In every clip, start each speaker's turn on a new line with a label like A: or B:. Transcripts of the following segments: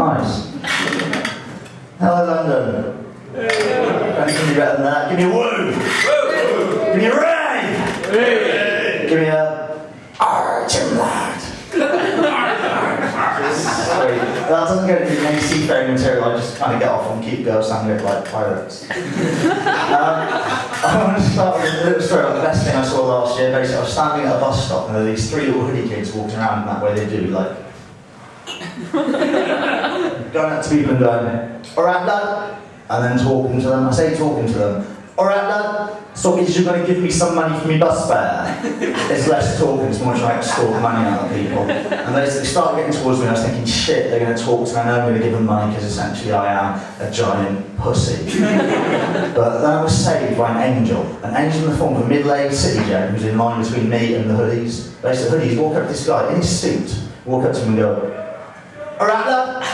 A: Nice. Hello, London. Anything better than that? Give me a woo! Give me a ray! Give me a Archim lad! That doesn't go into any seafaring material, I just kind of get off and keep going, sounding like pirates. I want to start with a little story about the best thing I saw last year. Basically, I was standing at a bus stop and there were these three little hoodie kids walking around in that way they do, like going up to people and going, alright lad, and then talking to them. I say talking to them, alright lad, so you're going to give me some money for me bus fare? It's less talking, it's more trying to extort money out of people. And they started getting towards me and I was thinking, shit, they're going to talk to me, I know I'm going to give them money because essentially I am a giant pussy. But then I was saved by an angel in the form of a middle-aged city gent who's in line between me and the hoodies. Basically, the hoodies walk up to this guy in his suit, walk up to him and go, alright lad?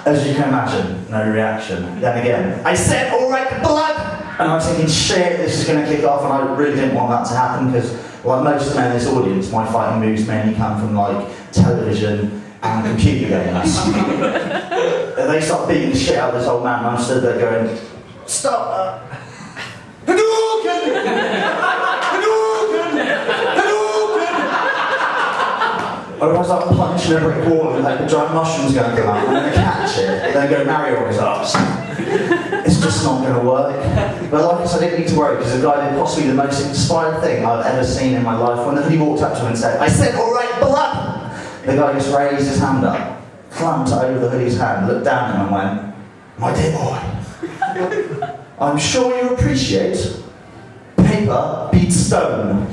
A: As you can imagine, no reaction. Then again, I said, alright blood! And I was thinking, shit, this is going to kick off, and I really didn't want that to happen because, like most of the men in this audience, my fighting moves mainly come from like television and computer games. They start beating the shit out of this old man, and I'm stood there going, stop! Hadouken! Hadouken! Hadouken! I was like punching a brick wall and like the giant mushrooms going to come out, and then I catch it, and then go Mario on his arse. It's just not going to work. But like I said, I didn't need to worry because the guy did possibly the most inspired thing I've ever seen in my life. When he walked up to him and said, I said, alright, blood! The guy just raised his hand up, clamped it over the hoodie's hand, looked down at him and went, my dear boy, I'm sure you appreciate paper beats stone.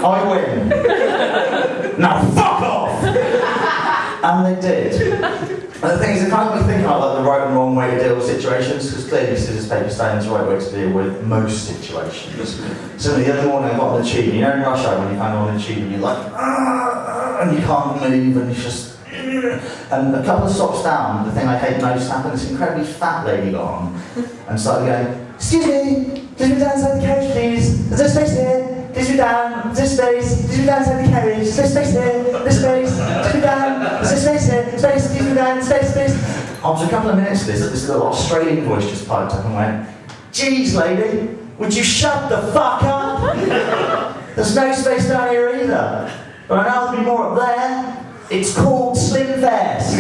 A: I win. Now fuck off! And they did. And the thing is, I can't really think about like the right and wrong way to deal with situations, because clearly scissors, paper, stone is the right way to deal with most situations. So the other morning I got on the tube, and you know in rush hour when you kind of on the tube and you're like, and you can't move, and it's just, and a couple of stops down, the thing I hate most happened, this incredibly fat lady got on, and started going, excuse me, please move down inside the carriage please, there's no space here. Please move down, there's space, please move down inside the carriage, there's no space here, there's space, please move down, there's no space here, space, please move down, space. After a couple of minutes of this little Australian voice just piped up and went, geez lady, would you shut the fuck up? There's no space down here either. But I know there'll be more up there. It's called Slim Fast.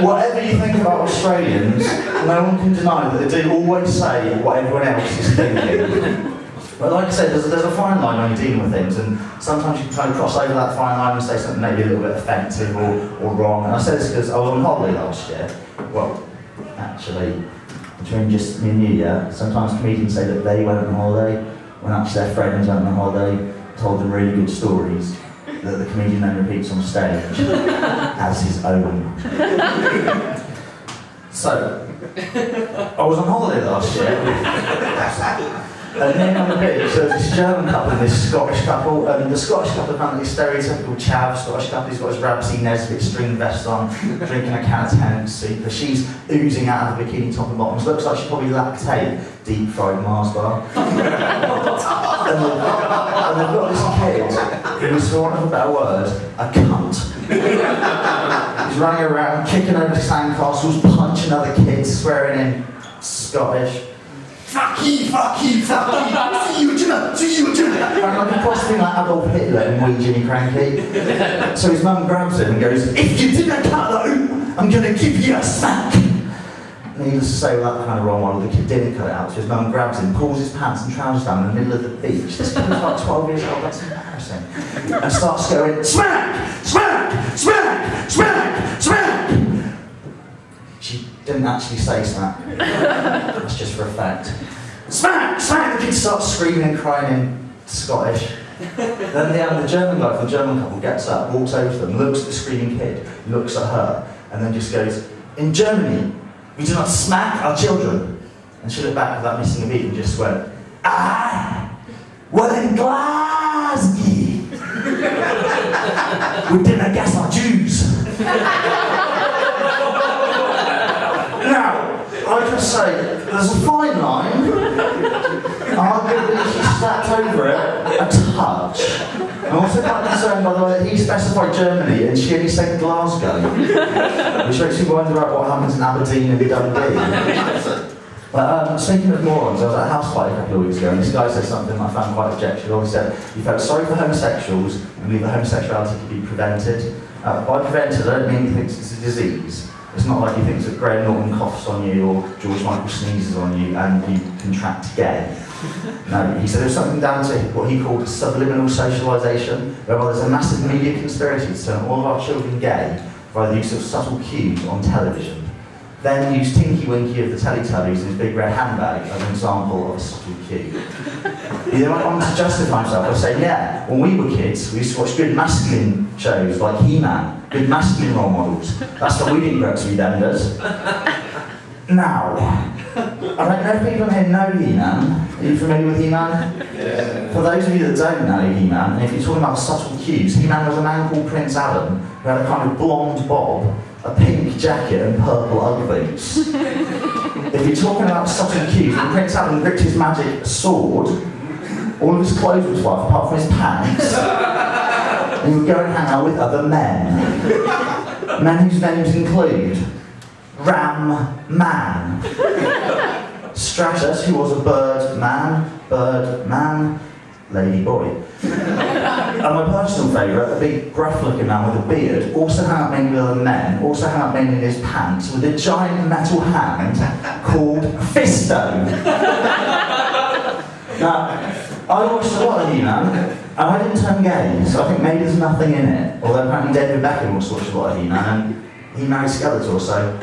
A: Whatever you think about Australians, no one can deny that they do always say what everyone else is thinking. But like I said, there's a fine line when you're dealing with things, and sometimes you can kind of cross over that fine line and say something maybe a little bit offensive or wrong. And I say this because I was on holiday last year. Well, actually, between just me and you, yeah, sometimes comedians say that they went on holiday, when actually their friends went on holiday, told them really good stories that the comedian then repeats on stage as his own. So, I was on holiday last year, and then on the beach there was this German couple and this Scottish couple, and the Scottish couple apparently stereotypical chav Scottish couple. He's got his Ramsey Nesbitt string vest on, drinking a can of Tennessee, but she's oozing out of a bikini top and bottoms. Looks like she probably lactate deep fried Mars bar. And they've got this kid who is, for want of a better word, a cunt. He's running around, kicking over sandcastles, punching other kids, swearing in Scottish. Fuck you, fuck you, fuck you, see you, and like possibly like Adolf Hitler and wee Jimmy Cranky. So his mum grabs him and goes, if you didn't cut though, I'm gonna give you a smack. Needless to say, well, that kind of wrong one, the kid didn't cut it out, so his mum grabs him, pulls his pants and trousers down in the middle of the beach. This kid was like 12 years old, that's embarrassing. And starts going, smack, smack, smack, smack, smack. She didn't actually say smack. That's just for a fact. Smack, smack! The kid starts screaming and crying in Scottish. Then the German guy from the German couple gets up, walks over to them, looks at the screaming kid, looks at her, and then just goes, in Germany, we do not smack our children. And she looked back without missing a beat and just went, ah, well in Glasgow, we didn't gas our Jews. Now, I can say, There's a fine line. Arguably, she slapped over it a touch. I'm also quite concerned, by the way, that he specified Germany and she only said Glasgow, which makes me wonder about what happens in Aberdeen and Dundee. But speaking of morons, I was at a house party a couple of weeks ago, and this guy said something I found quite objectionable. He said he felt sorry for homosexuals and believed that homosexuality could be prevented. By prevented, I don't mean he thinks it's a disease. It's not like he thinks that Graham Norton coughs on you or George Michael sneezes on you and you contract gay. No, he said there was something down to what he called subliminal socialisation, whereby there's a massive media conspiracy to turn all of our children gay by the use of subtle cues on television. Then use Tinky Winky of the Teletubbies in his big red handbag as an example of a subtle cue. He then went on to justify himself by saying, yeah, when we were kids, we used to watch good masculine shows like He-Man, good masculine role models. That's why we didn't grow up to be benders. Now, I don't know if people here know He-Man. Are you familiar with He-Man? Yeah. For those of you that don't know He-Man, and if you're talking about subtle cues, He-Man was a man called Prince Adam who had a kind of blonde bob, a pink jacket and purple Ugg boots. If you're talking about subtle cues, when Prince Adam gripped his magic sword, all of his clothes would fly off apart from his pants, and he would go and hang out with other men. Men whose names include Ram Man, Stratus, who was a bird man, lady boy. And my personal favourite, a big gruff-looking man with a beard, also hung out mainly with other men, also hung out mainly in his pants, with a giant metal hand called Fisto. Now, I watched a lot of He-Man, and I didn't turn gay, so I think maybe there's nothing in it. Although apparently David Beckham also watched a lot of He-Man, and he married Skeletor, so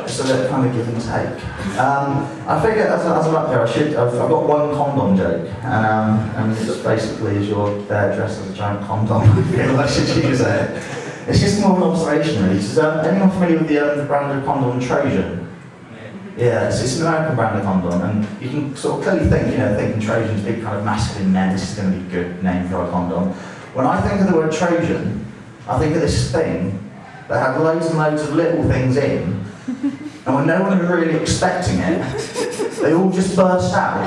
A: it's a bit kind of give and take. I figured as I'm up here, I've got one condom joke, and it's basically as you're there dressed as a giant condom, I feel I should use it. It's just more of an observation really. So, anyone familiar with the brand of condom Trojan? Yeah, it's an American brand of condom, and you can sort of clearly think, thinking Trojan's big kind of masculine men, this is going to be a good name for a condom. When I think of the word Trojan, I think of this thing that had loads and loads of little things in, and when no one was really expecting it, they all just burst out.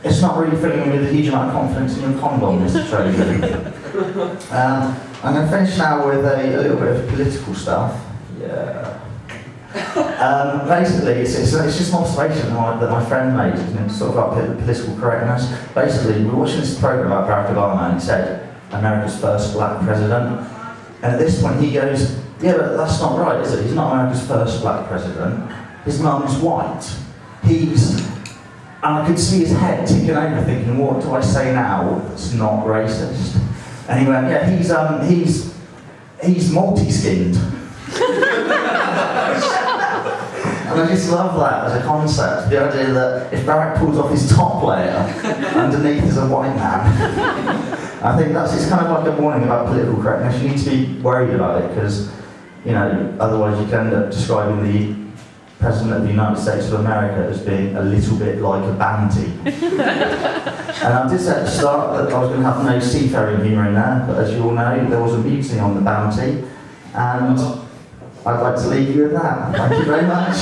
A: It's not really filling me with a huge amount of confidence in your condom, Mr. Trojan. I'm going to finish now with a little bit of political stuff. Yeah. Basically, it's just an observation that my friend made, sort of about political correctness. Basically, we were watching this program about Barack Obama, and he said, America's first black president. And at this point he goes, yeah, but that's not right, is it? He's not America's first black president. His mum's white. And I could see his head ticking over thinking, what do I say now that's not racist? And he went, yeah, he's multi-skinned. And I just love that as a concept, the idea that if Barack pulls off his top layer, underneath is a white man. I think it's kind of like a warning about political correctness. You need to be worried about it because, otherwise you can end up describing the President of the United States of America as being a little bit like a bounty. And I did say at the start that I was going to have no seafaring humour in there, but as you all know, there was a mutiny on the Bounty, and I'd like to leave you with that. Thank you very much.